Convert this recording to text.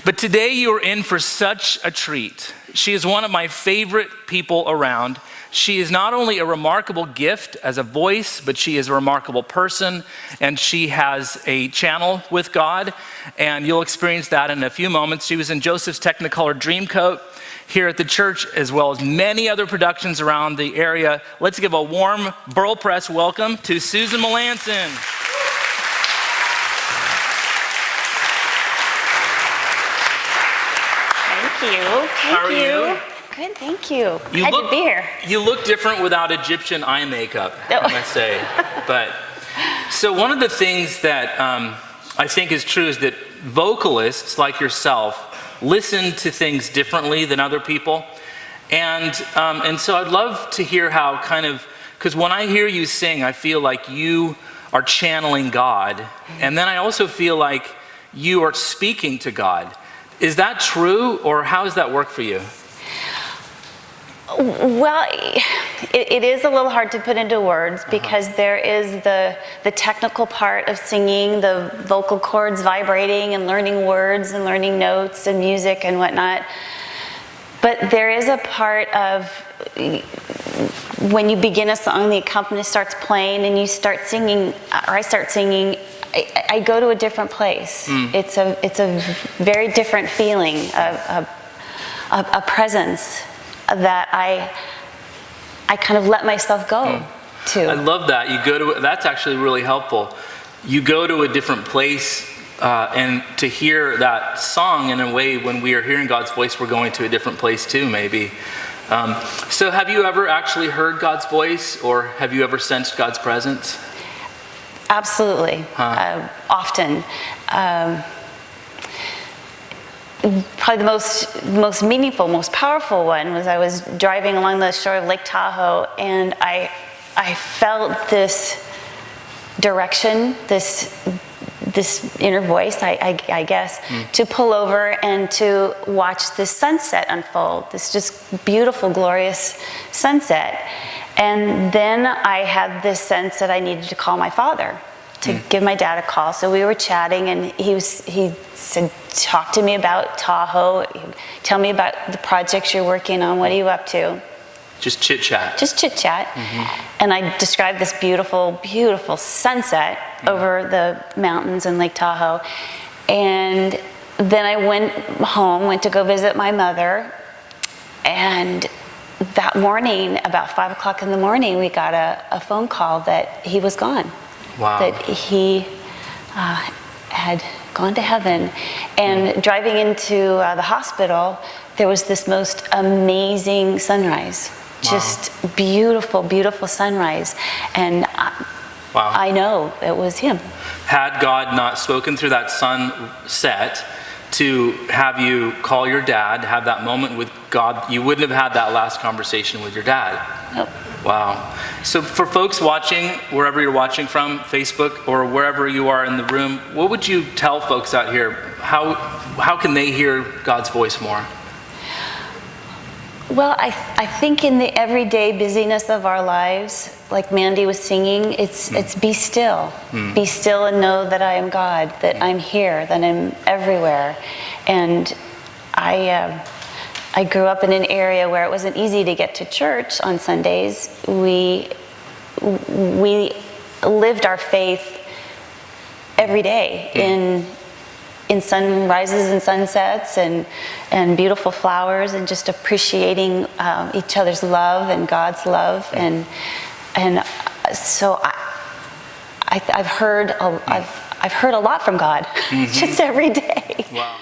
But today you are in for such a treat. She is one of my favorite people around. She is not only a remarkable gift as a voice, but she is a remarkable person, and she has a channel with God, and you'll experience that in a few moments. She was in Joseph's Technicolor Dreamcoat here at the church, as well as many other productions around the area. Let's give a warm Burl Press welcome to Susan Melanson. Thank you. How are you? Good, thank you. Glad to be here. You look different without Egyptian eye makeup, I must say. But so one of the things that I think is true is that vocalists like yourself listen to things differently than other people. And so I'd love to hear how because when I hear you sing, I feel like you are channeling God. And then I also feel like you are speaking to God. Is that true, or how does that work for you? Well, it is a little hard to put into words because there is the technical part of singing, the vocal cords vibrating and learning words and learning notes and music and whatnot. But there is a part of when you begin a song, the accompanist starts playing and you start singing, or I start singing, I go to a different place. It's a very different feeling, a presence that I kind of let myself go to. I love that. That's actually really helpful. You go to a different place, and to hear that song in a way, when we are hearing God's voice, we're going to a different place too, maybe. So have you ever actually heard God's voice, or have you ever sensed God's presence? Absolutely, often. Probably the most meaningful, most powerful one was I was driving along the shore of Lake Tahoe, and I felt this direction, this inner voice, I guess, to pull over and to watch this sunset unfold, this just beautiful, glorious sunset. And then I had this sense that I needed to call my father, to give my dad a call. So we were chatting, and he said, talk to me about Tahoe, tell me about the projects you're working on, what are you up to? Just chit chat. Just chit chat. And I described this beautiful, beautiful sunset over the mountains in Lake Tahoe. And then I went to go visit my mother, and that morning, about 5 o'clock in the morning, we got a phone call that he was gone. Wow. That he had gone to heaven. And driving into the hospital, there was this most amazing sunrise. Wow. Just beautiful, beautiful sunrise. And I know it was him. Had God not spoken through that sunset to have you call your dad, have that moment with God, you wouldn't have had that last conversation with your dad. Nope. Wow. So for folks watching, wherever you're watching from, Facebook or wherever you are in the room, what would you tell folks out here? How can they hear God's voice more? Well, I think in the everyday busyness of our lives, like Mandy was singing, it's be still. Be still and know that I am God, that I'm here, that I'm everywhere. And I grew up in an area where it wasn't easy to get to church on Sundays. We lived our faith every day in sunrises and sunsets and beautiful flowers, and just appreciating each other's love and God's love. And so I've heard a lot from God just every day. Wow.